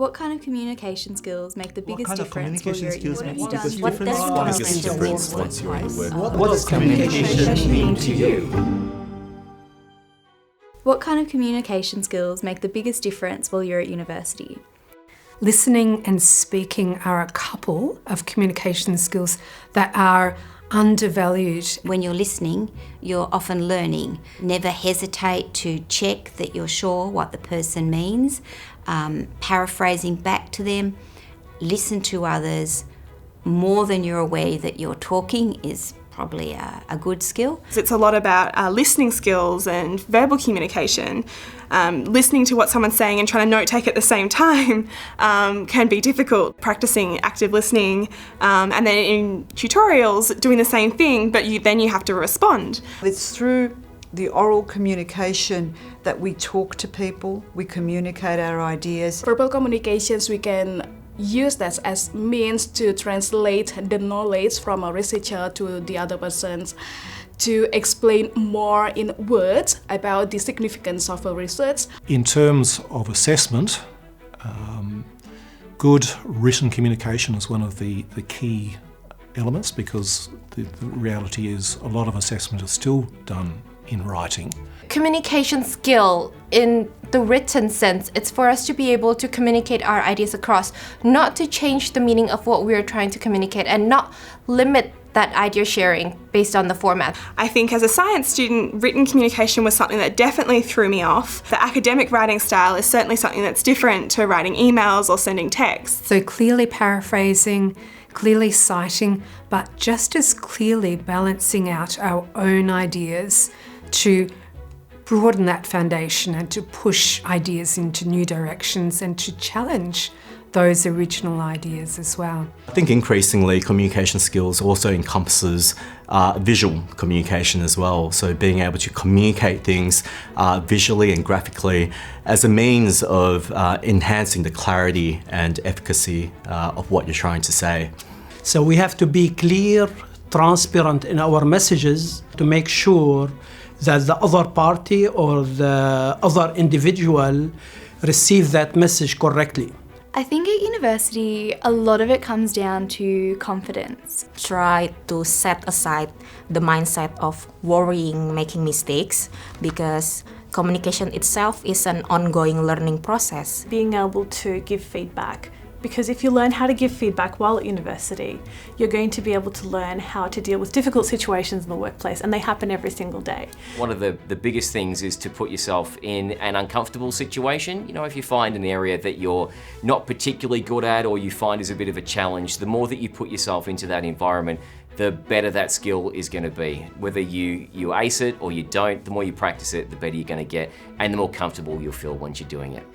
What kind of communication skills make the biggest difference while you're at university? What does the biggest difference once you're in the workplace? What does communication mean to you? What kind of communication skills make the biggest difference while you're at university? Listening and speaking are a couple of communication skills that are undervalued. When you're listening, you're often learning. Never hesitate to check that you're sure what the person means, paraphrasing back to them, listen to others more than you're aware that you're talking is probably a good skill. It's a lot about listening skills and verbal communication. Listening to what someone's saying and trying to note take at the same time can be difficult. Practicing active listening and then in tutorials doing the same thing, but then you have to respond. It's through the oral communication that we talk to people, we communicate our ideas. Verbal communications, we can use that as means to translate the knowledge from a researcher to the other persons, to explain more in words about the significance of a research. In terms of assessment, good written communication is one of the key elements, because the reality is a lot of assessment is still done in writing. Communication skill in the written sense, it's for us to be able to communicate our ideas across, not to change the meaning of what we're trying to communicate and not limit that idea sharing based on the format. I think as a science student, written communication was something that definitely threw me off. The academic writing style is certainly something that's different to writing emails or sending texts. So clearly paraphrasing, clearly citing, but just as clearly balancing out our own ideas to broaden that foundation and to push ideas into new directions and to challenge those original ideas as well. I think increasingly communication skills also encompasses visual communication as well. So being able to communicate things visually and graphically as a means of enhancing the clarity and efficacy of what you're trying to say. So we have to be clear, transparent in our messages to make sure that the other party or the other individual receive that message correctly. I think at university, a lot of it comes down to confidence. Try to set aside the mindset of worrying, making mistakes, because communication itself is an ongoing learning process. Being able to give feedback, because if you learn how to give feedback while at university, you're going to be able to learn how to deal with difficult situations in the workplace, and they happen every single day. One of the biggest things is to put yourself in an uncomfortable situation. You know, if you find an area that you're not particularly good at or you find is a bit of a challenge, the more that you put yourself into that environment, the better that skill is going to be. Whether you ace it or you don't, the more you practice it, the better you're going to get, and the more comfortable you'll feel once you're doing it.